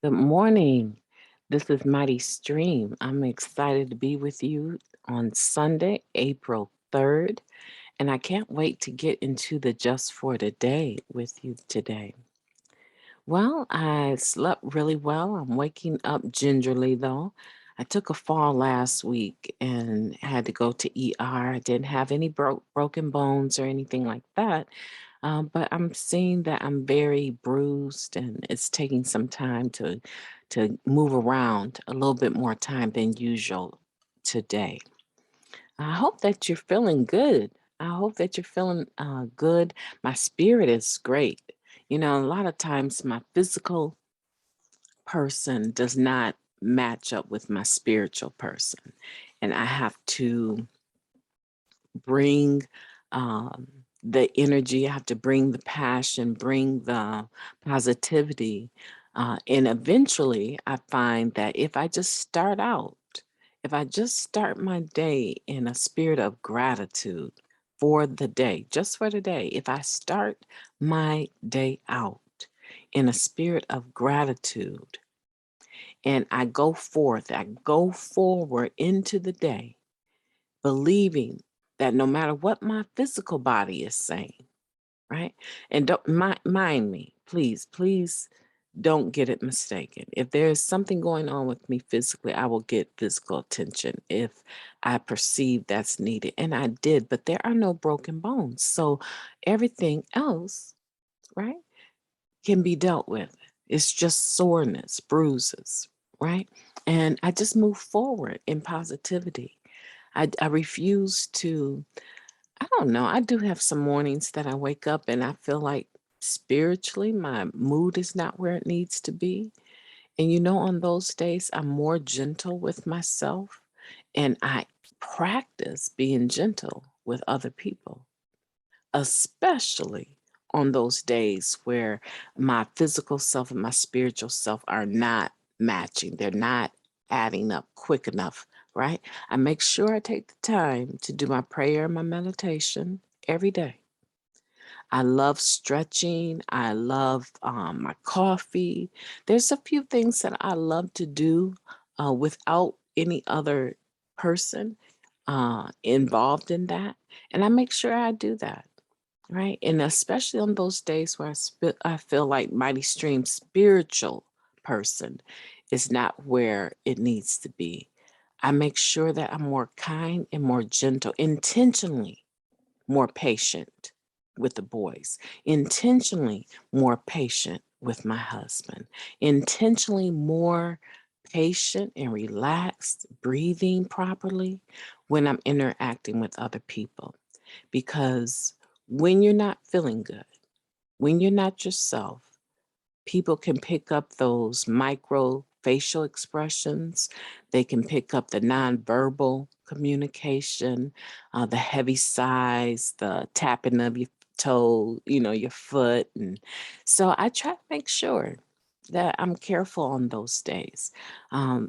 Good morning. This is MightyStream. I'm excited to be with you on Sunday, April 3rd, and I can't wait to get into the Just for Today with you today. Well, I slept really well. I'm waking up gingerly though. I took a fall last week and had to go to ER. I didn't have any broken bones or anything like that. But I'm seeing that I'm very bruised and it's taking some time to move around a little bit more time than usual today. I hope that you're feeling good. I hope that you're feeling good. My spirit is great. You know, a lot of times my physical person does not match up with my spiritual person. And I have to bring um, the energy, I have to bring the passion, bring the positivity. And eventually, I find that if I just start my day in a spirit of gratitude for the day, just for the day, if I start my day out in a spirit of gratitude and I go forward into the day believing that no matter what my physical body is saying, right? And don't mind me, please don't get it mistaken. If there's something going on with me physically, I will get physical attention if I perceive that's needed. And I did, but there are no broken bones. So everything else, right, can be dealt with. It's just soreness, bruises, right? And I just move forward in positivity. I refuse to, I don't know. I do have some mornings that I wake up and I feel like spiritually my mood is not where it needs to be. And you know, on those days, I'm more gentle with myself and I practice being gentle with other people, especially on those days where my physical self and my spiritual self are not matching. They're not adding up quick enough, right? I make sure I take the time to do my prayer and my meditation every day. I love stretching. I love my coffee. There's a few things that I love to do without any other person involved in that. And I make sure I do that. Right. And especially on those days where I feel like MightyStream spiritual person is not where it needs to be. I make sure that I'm more kind and more gentle, intentionally more patient with the boys, intentionally more patient with my husband, intentionally more patient and relaxed, breathing properly when I'm interacting with other people. Because when you're not feeling good, when you're not yourself, people can pick up those micro facial expressions. They can pick up the nonverbal communication, the heavy sighs, the tapping of your toe, you know, your foot. And so I try to make sure that I'm careful on those days.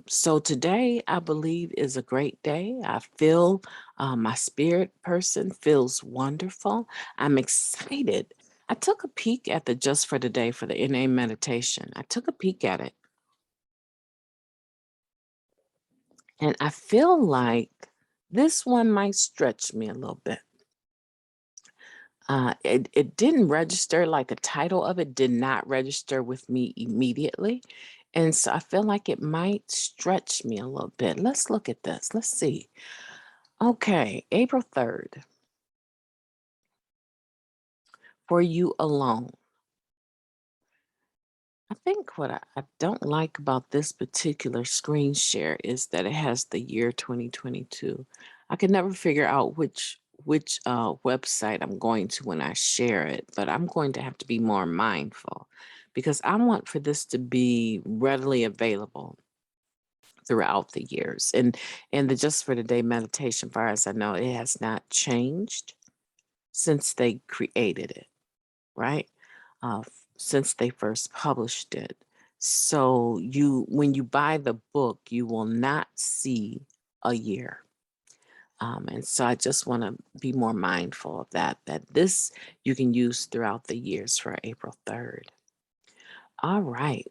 So today, I believe, is a great day. I feel my spirit person feels wonderful. I'm excited. I took a peek at the Just for the Day for the NA meditation. I took a peek at it and I feel like this one might stretch me a little bit. It didn't register, like the title of it did not register with me immediately. And so I feel like it might stretch me a little bit. Let's look at this. Let's see. Okay, April 3rd, for you alone. I think what I don't like about this particular screen share is that it has the year 2022. I can never figure out which website I'm going to when I share it, but I'm going to have to be more mindful because I want for this to be readily available throughout the years. And the Just for the Day meditation, far as I know, it has not changed since they created it, right? Since they first published it. So when you buy the book, you will not see a year. And so I just want to be more mindful of that this you can use throughout the years for April 3rd. All right.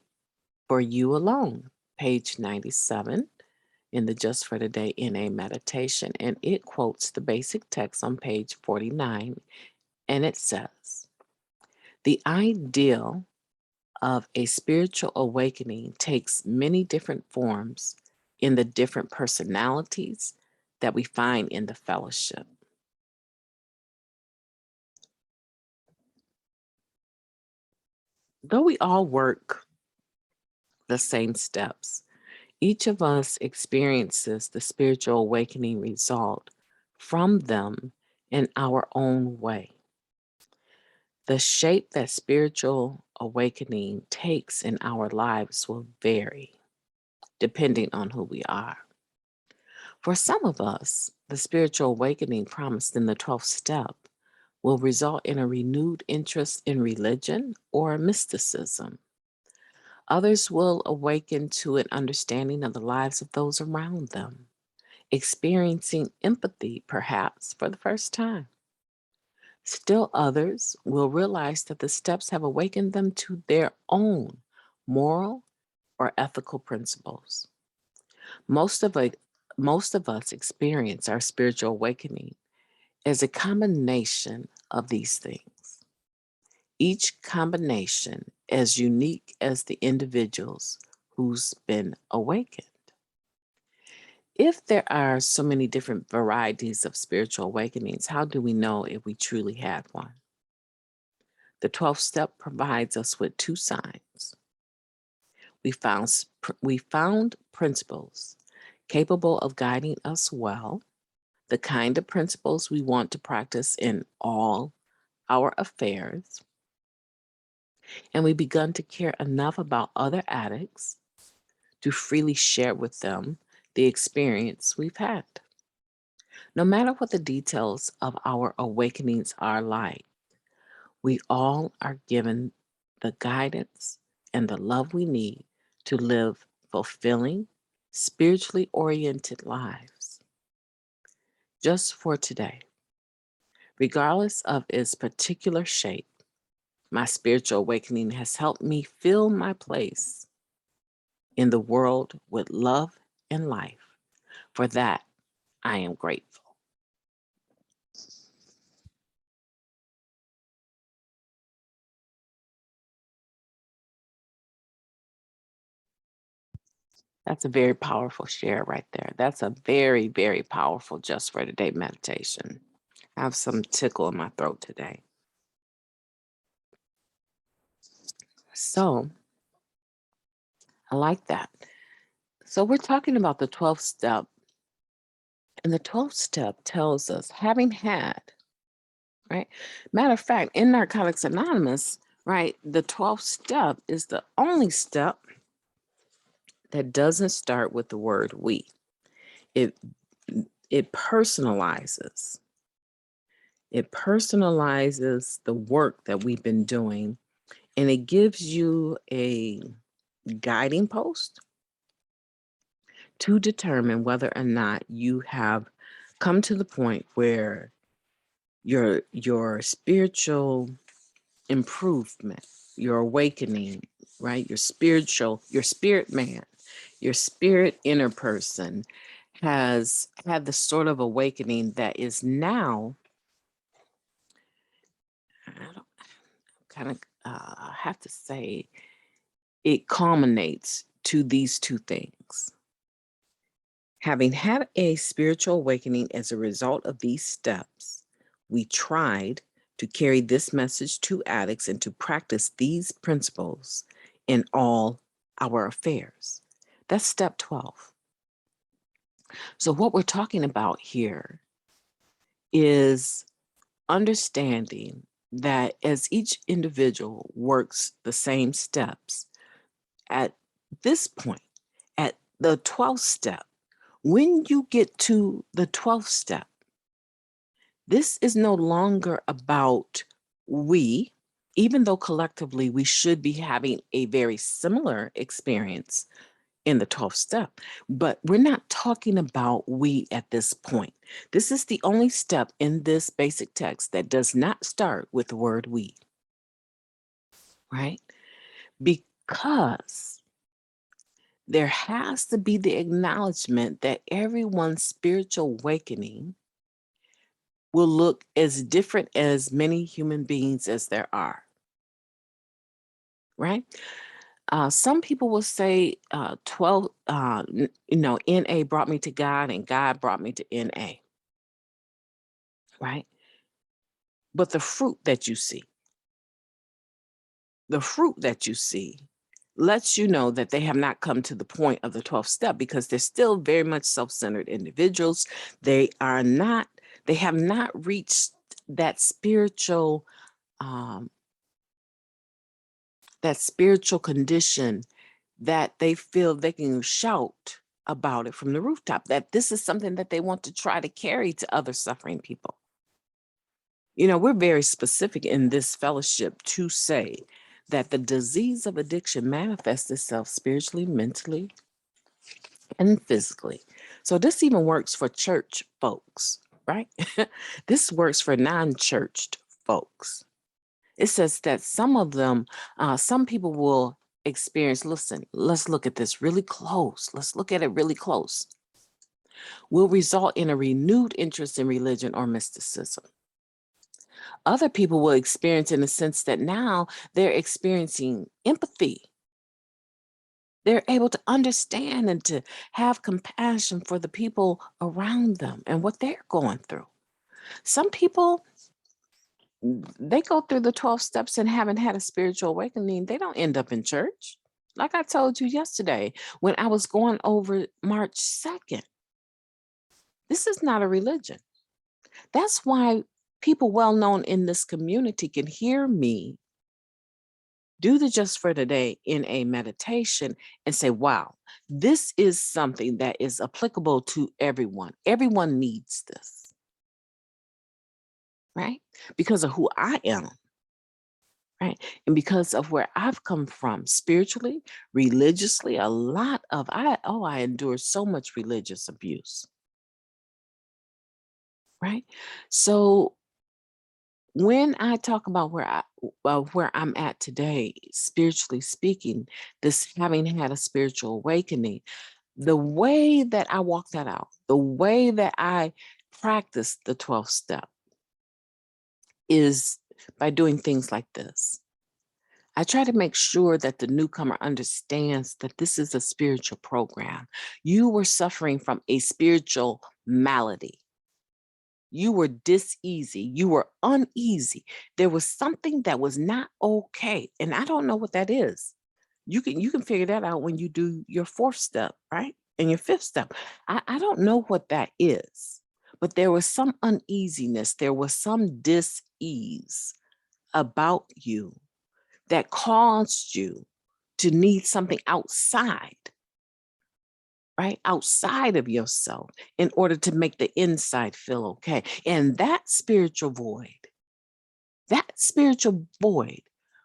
for you alone, page 97 in the Just for Today NA meditation. And it quotes the basic text on page 49. And it says, the ideal of a spiritual awakening takes many different forms in the different personalities that we find in the fellowship. Though we all work the same steps, each of us experiences the spiritual awakening result from them in our own way. The shape that spiritual awakening takes in our lives will vary depending on who we are. For some of us, the spiritual awakening promised in the 12th step will result in a renewed interest in religion or mysticism. Others will awaken to an understanding of the lives of those around them, experiencing empathy perhaps for the first time. Still others will realize that the steps have awakened them to their own moral or ethical principles. Most of, it, most of us experience our spiritual awakening as a combination of these things, each combination as unique as the individuals who's been awakened. If there are so many different varieties of spiritual awakenings, how do we know if we truly had one? The 12th step provides us with two signs. We found principles capable of guiding us well, the kind of principles we want to practice in all our affairs, and we begun to care enough about other addicts to freely share with them the experience we've had. No matter what the details of our awakenings are like, we all are given the guidance and the love we need to live fulfilling, spiritually oriented lives. Just for today, regardless of its particular shape, my spiritual awakening has helped me fill my place in the world with love and life. For that, I am grateful. That's a very powerful share right there. That's a very, very powerful just for today meditation. I have some tickle in my throat today. So I like that. So we're talking about the 12th step, and the 12th step tells us having had, right? Matter of fact, in Narcotics Anonymous, right, the 12th step is the only step that doesn't start with the word we. It it personalizes. It personalizes the work that we've been doing, and it gives you a guiding post to determine whether or not you have come to the point where your spiritual improvement, your awakening, right? Your spirit man, your spirit inner person has had the sort of awakening that is now, I don't kind of have to say, it culminates to these two things. Having had a spiritual awakening as a result of these steps, we tried to carry this message to addicts and to practice these principles in all our affairs. That's step 12. So, what we're talking about here is understanding that as each individual works the same steps, at this point, at the 12th step, when you get to the 12th step, this is no longer about we, even though collectively we should be having a very similar experience in the 12th step. But we're not talking about we at this point. This is the only step in this basic text that does not start with the word we, right? Because there has to be the acknowledgement that everyone's spiritual awakening will look as different as many human beings as there are, right? Some people will say 12, NA brought me to God and God brought me to NA, right? But the fruit that you see lets you know that they have not come to the point of the 12th step, because they're still very much self-centered individuals. They have not reached that um, spiritual condition that they feel they can shout about it from the rooftop, that this is something that they want to try to carry to other suffering people. We're very specific in this fellowship to say that the disease of addiction manifests itself spiritually, mentally, and physically. So this even works for church folks, right? This works for non-churched folks. It says that some of them, some people will experience, listen, let's look at this really close. Let's look at it really close. Will result in a renewed interest in religion or mysticism. Other people will experience in the sense that now they're experiencing empathy. They're able to understand and to have compassion for the people around them and what they're going through. Some people, they go through the 12 steps and haven't had a spiritual awakening. They don't end up in church. Like I told you yesterday, when I was going over March 2nd, this is not a religion. That's why people well known in this community can hear me do the Just for Today in a meditation and say, wow, this is something that is applicable to everyone. Everyone needs this, right? Because of who I am, right? And because of where I've come from spiritually, religiously, I endure so much religious abuse, right? So when I talk about where I'm at today, spiritually speaking, this having had a spiritual awakening, the way that I walk that out, the way that I practice the 12th step is by doing things like this. I try to make sure that the newcomer understands that this is a spiritual program. You were suffering from a spiritual malady. You were diseasy. You were uneasy. There was something that was not okay. And I don't know what that is. You can figure that out when you do your 4th step, right? And your 5th step. I don't know what that is, but there was some uneasiness. There was some dis-ease about you that caused you to need something outside, right? Outside of yourself in order to make the inside feel okay. And that spiritual void,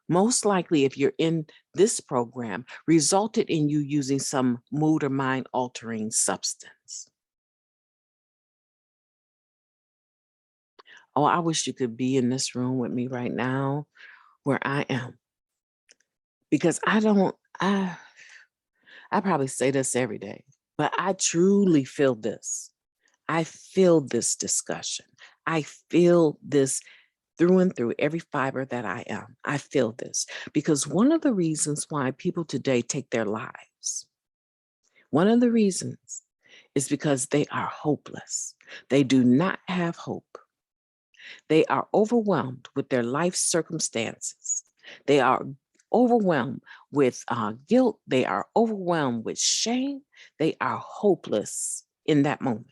most likely if you're in this program, resulted in you using some mood or mind altering substance. Oh, I wish you could be in this room with me right now where I am. Because I probably say this every day, but I truly feel this. I feel this discussion. I feel this through and through every fiber that I am. I feel this because one of the reasons why people today take their lives, one of the reasons is because they are hopeless. They do not have hope. They are overwhelmed with their life circumstances. They are overwhelmed with guilt. They are overwhelmed with shame. They are hopeless in that moment.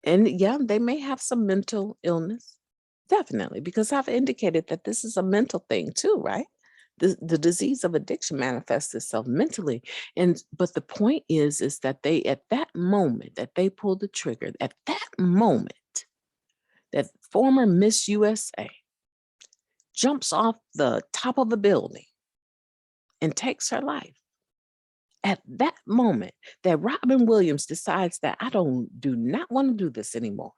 And yeah, they may have some mental illness, definitely, because I've indicated that this is a mental thing too, right? The disease of addiction manifests itself mentally. But the point is that they, at that moment that they pull the trigger, at that moment, that former Miss USA jumps off the top of a building and takes her life. At that moment that Robin Williams decides that do not want to do this anymore.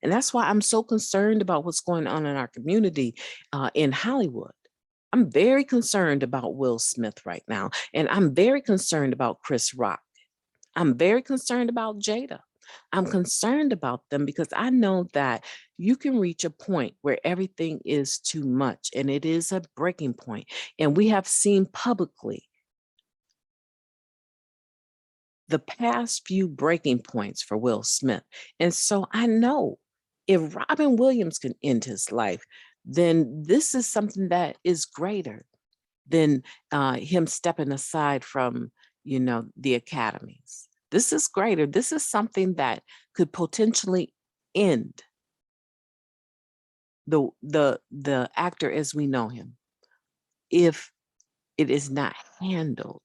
And that's why I'm so concerned about what's going on in our community in Hollywood. I'm very concerned about Will Smith right now. And I'm very concerned about Chris Rock. I'm very concerned about Jada. I'm concerned about them because I know that you can reach a point where everything is too much, and it is a breaking point. And we have seen publicly the past few breaking points for Will Smith. And so I know if Robin Williams can end his life, then this is something that is greater than him stepping aside from, the academies. This is greater. This is something that could potentially end the actor as we know him if it is not handled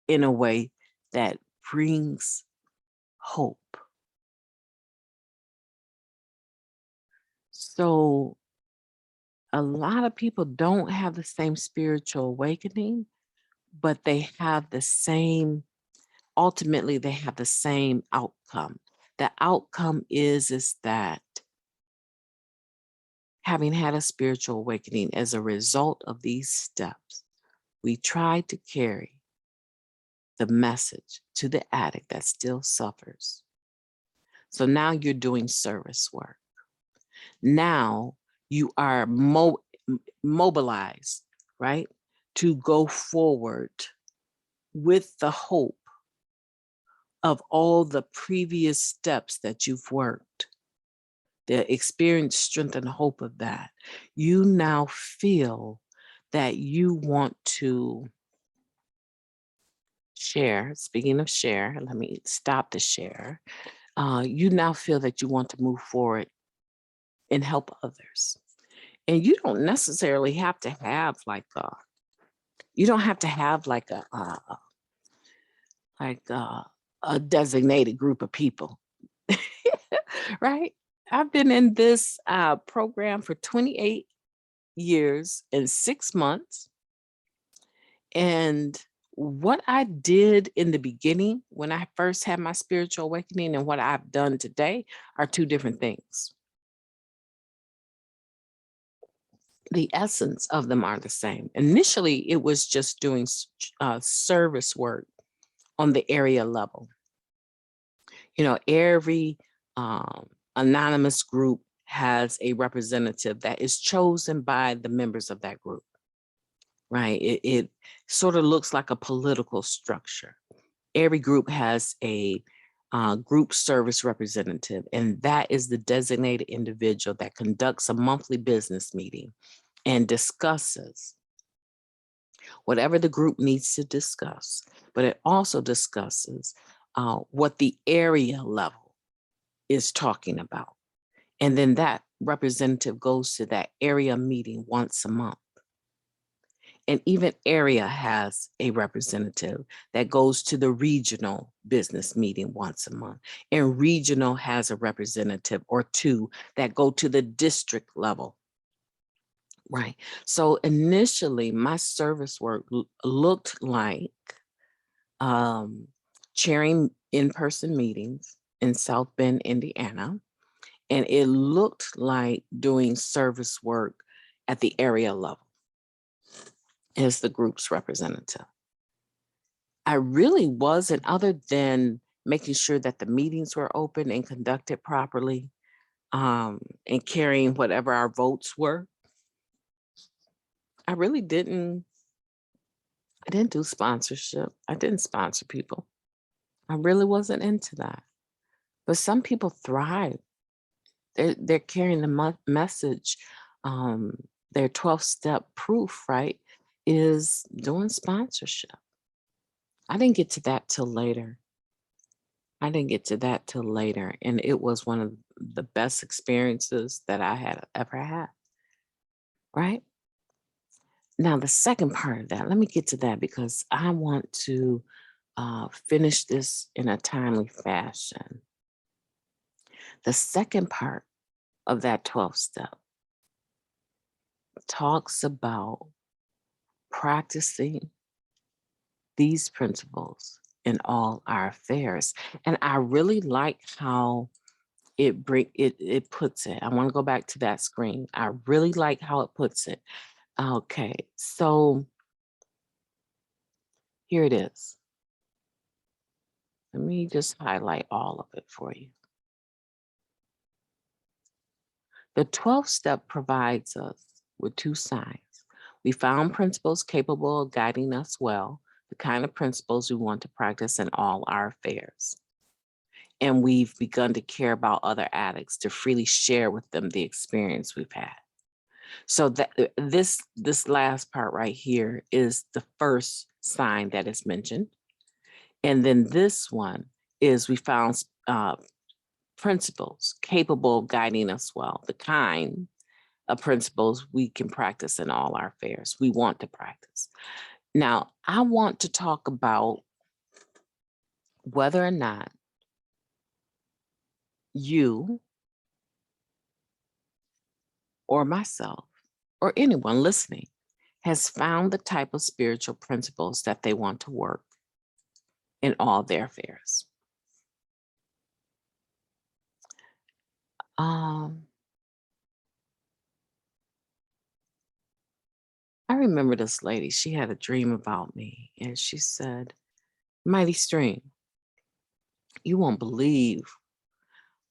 in a way that brings hope. So a lot of people don't have the same spiritual awakening, but they have the same, ultimately they have the same outcome. The outcome is that having had a spiritual awakening as a result of these steps, we try to carry the message to the addict that still suffers. So now you're doing service work. Now you are mobilized, right, to go forward with the hope of all the previous steps that you've worked, the experience, strength, and hope of that. You now feel that you want to share. Speaking of share, let me stop the share. You now feel that you want to move forward and help others. And you don't necessarily have to have you don't have to have like a designated group of people, right? I've been in this program for 28 years and 6 months. And what I did in the beginning when I first had my spiritual awakening and what I've done today are two different things. The essence of them are the same. Initially, it was just doing service work on the area level. Every anonymous group has a representative that is chosen by the members of that group, right? It sort of looks like a political structure. Every group has a group service representative, and that is the designated individual that conducts a monthly business meeting and discusses whatever the group needs to discuss, but it also discusses what the area level is talking about. And then that representative goes to that area meeting once a month. And even area has a representative that goes to the regional business meeting once a month. And regional has a representative or two that go to the district level. Right. So initially, my service work looked like chairing in-person meetings in South Bend, Indiana. And it looked like doing service work at the area level as the group's representative. I really wasn't, other than making sure that the meetings were open and conducted properly, and carrying whatever our votes were. I really didn't do sponsorship. I didn't sponsor people. I really wasn't into that. But some people thrive. They're carrying the message. Their 12th step proof, right, is doing sponsorship. I didn't get to that till later. And it was one of the best experiences that I had ever had, right? Now, the second part of that, let me get to that because I want to finish this in a timely fashion. The second part of that 12th step talks about practicing these principles in all our affairs. And I really like how it puts it. I want to go back to that screen. I really like how it puts it. Okay, so here it is. Let me just highlight all of it for you. The 12th step provides us with two signs. We found principles capable of guiding us well, the kind of principles we want to practice in all our affairs. And we've begun to care about other addicts, to freely share with them the experience we've had. So that this last part right here is the first sign that is mentioned. And then this one is we found principles capable of guiding us well, the kind of principles we can practice in all our affairs. We want to practice. Now, I want to talk about whether or not you or myself or anyone listening has found the type of spiritual principles that they want to work in all their affairs. I remember this lady, she had a dream about me and she said, MightyStream, you won't believe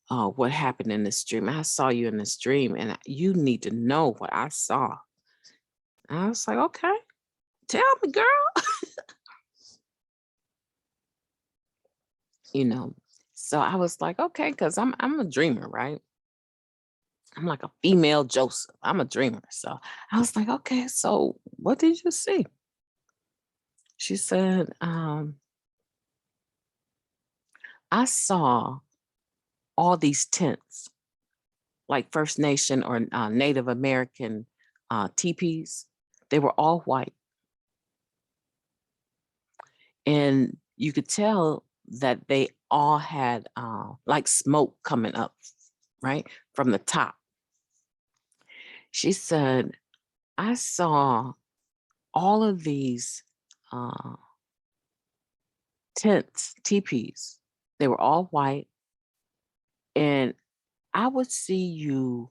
what happened in this dream. I saw you in this dream and you need to know what I saw. And I was like, okay, tell me, girl. You know, so I was like, okay, because I'm a dreamer, right? I'm like a female Joseph. I'm a dreamer. So I was like, okay, so what did you see? She said, I saw all these tents, like First Nation or Native American teepees. They were all white. And you could tell that they all had like smoke coming up, right, from the top. She said, I saw all of these tents, teepees. They were all white. And I would see you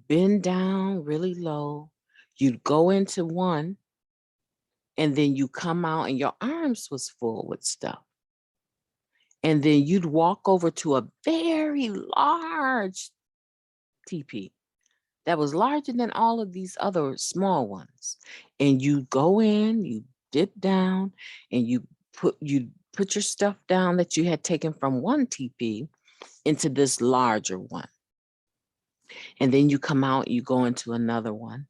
bend down really low. You'd go into one and then you come out and your arms was full with stuff. And then you'd walk over to a very large teepee that was larger than all of these other small ones. And you go in, you dip down, and you put your stuff down that you had taken from one teepee into this larger one. And then you come out, you go into another one.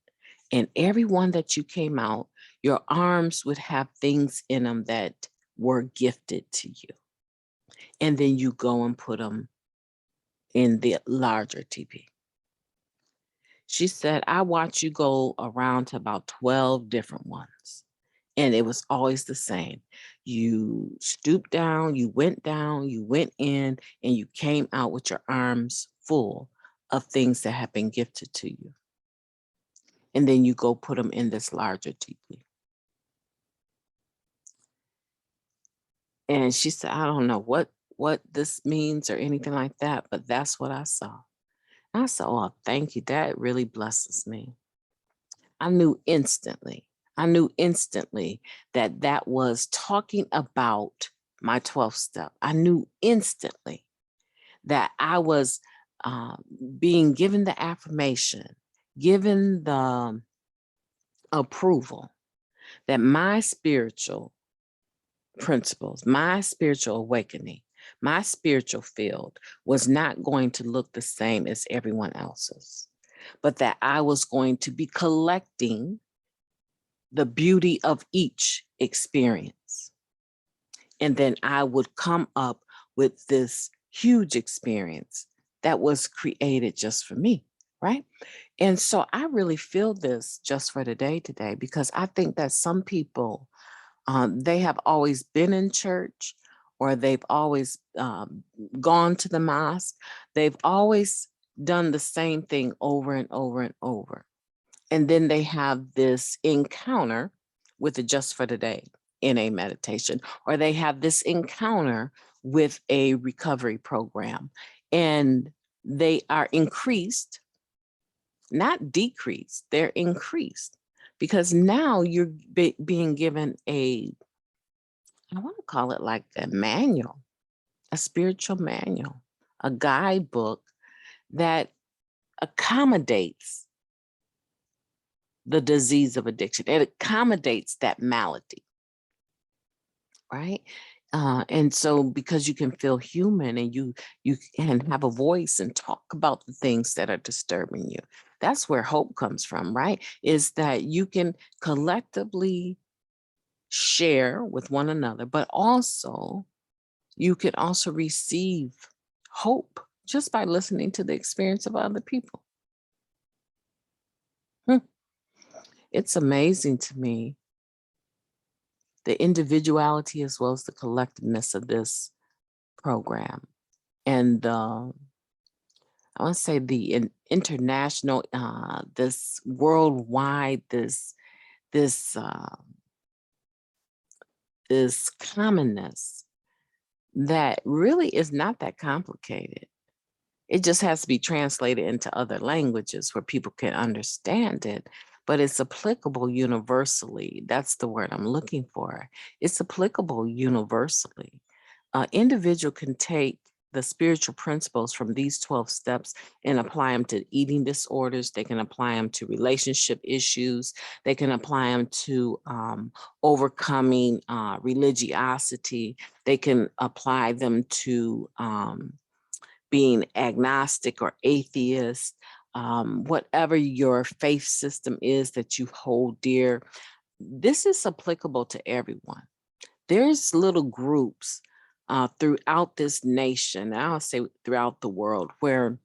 And every one that you came out, your arms would have things in them that were gifted to you. And then you go and put them in the larger teepee. She said, I watched you go around to about 12 different ones. And it was always the same. You stooped down, you went in, and you came out with your arms full of things that have been gifted to you. And then you go put them in this larger teepee. And she said, I don't know what this means or anything like that, but that's what I saw. And I said, oh, thank you. That really blesses me. I knew instantly that that was talking about my 12th step. I knew instantly that I was being given the affirmation, given the approval that my spiritual principles, my spiritual awakening, my spiritual field was not going to look the same as everyone else's, but that I was going to be collecting the beauty of each experience. And then I would come up with this huge experience that was created just for me, right? And so I really feel this just for today, because I think that some people, they have always been in church, or they've always gone to the mosque. They've always done the same thing over and over and over. And then they have this encounter with the Just for Today NA meditation, or they have this encounter with a recovery program, and they are increased, not decreased, they're increased. because now you're being given I want to call it like a manual, a spiritual manual, a guidebook that accommodates the disease of addiction. It accommodates that malady, right? And so because you can feel human and you can have a voice and talk about the things that are disturbing you. That's where hope comes from, right? Is that you can collectively share with one another, but also you can also receive hope just by listening to the experience of other people. Hmm. It's amazing to me the individuality as well as the collectiveness of this program and I want to say the international, this worldwide, this this commonness that really is not that complicated. It just has to be translated into other languages where people can understand it, but it's applicable universally. That's the word I'm looking for. It's applicable universally. Individual can take the spiritual principles from these 12 steps and apply them to eating disorders. They can apply them to relationship issues. They can apply them to overcoming religiosity. They can apply them to being agnostic or atheist, whatever your faith system is that you hold dear. This is applicable to everyone. There's little groups throughout this nation, I'll say throughout the world, where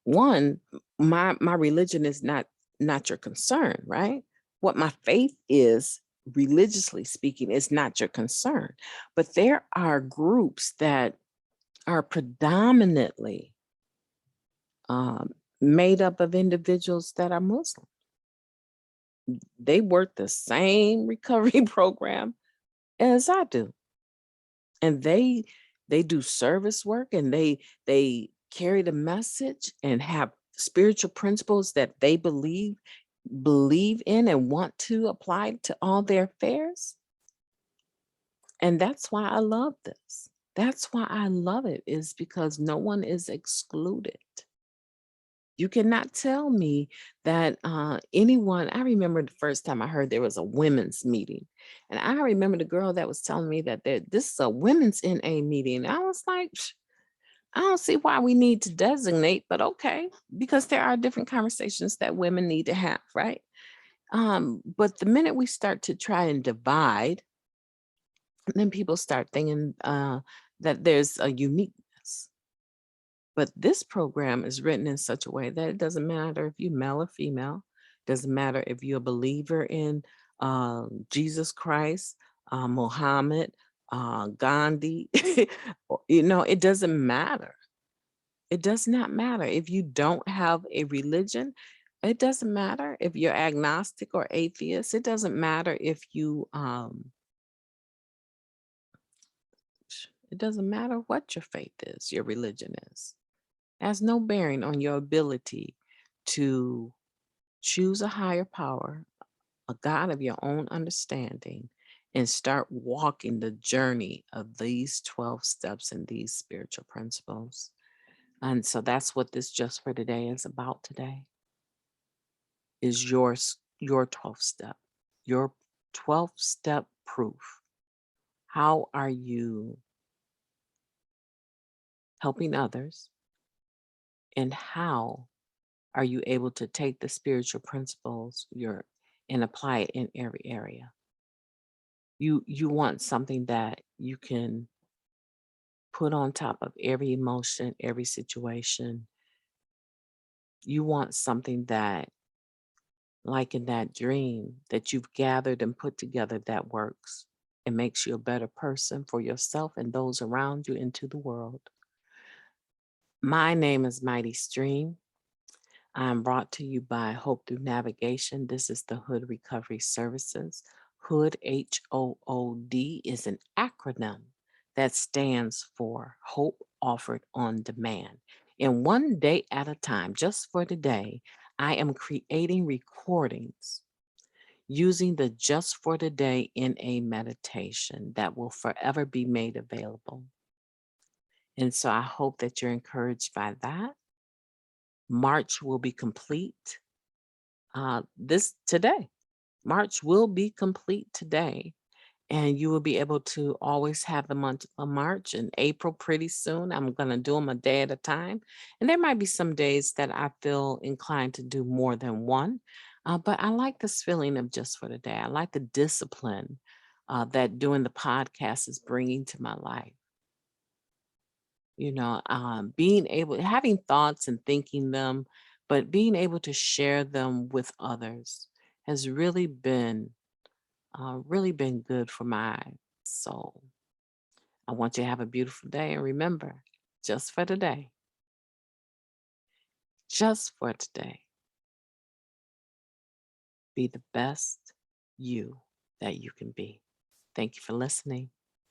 one, my religion is not your concern, right? What my faith is, religiously speaking, is not your concern. But there are groups that are predominantly um, made up of individuals that are Muslim. They work the same recovery program as I do, and they do service work, and they carry the message and have spiritual principles that they believe in and want to apply to all their affairs. And that's why I love this. That's why I love it, is because no one is excluded. You cannot tell me that anyone. I remember the first time I heard there was a women's meeting. And I remember the girl that was telling me that this is a women's NA meeting. I was like, I don't see why we need to designate, but okay, because there are different conversations that women need to have, right? But the minute we start to try and divide, then people start thinking that there's a uniqueness. But this program is written in such a way that it doesn't matter if you're male or female, doesn't matter if you're a believer in Jesus Christ, Muhammad, Gandhi, it doesn't matter. It does not matter if you don't have a religion. It doesn't matter if you're agnostic or atheist. It doesn't matter if it doesn't matter what your faith is, your religion is. It has no bearing on your ability to choose a higher power, a God of your own understanding, and start walking the journey of these 12 steps and these spiritual principles. And so that's what this Just for Today is about today, is your 12th step, your 12th step proof. How are you helping others? And how are you able to take the spiritual principles and apply it in every area? You want something that you can put on top of every emotion, every situation. You want something that, like in that dream, that you've gathered and put together that works. It makes you a better person for yourself and those around you into the world. My name is MightyStream. I'm brought to you by Hope Through Navigation. This is the Hood Recovery Services. Hood, H.O.O.D, is an acronym that stands for Hope Offered on Demand. And one day at a time, just for today, I am creating recordings using the Just for Today NA meditation that will forever be made available. And so I hope that you're encouraged by that. March will be complete this today. March will be complete today. And you will be able to always have the month of March and April pretty soon. I'm going to do them a day at a time. And there might be some days that I feel inclined to do more than one. But I like this feeling of just for the day. I like the discipline that doing the podcast is bringing to my life. Being able, having thoughts and thinking them, but being able to share them with others has really been good for my soul. I want you to have a beautiful day. And remember, just for today, just for today, be the best you that you can be. Thank you for listening.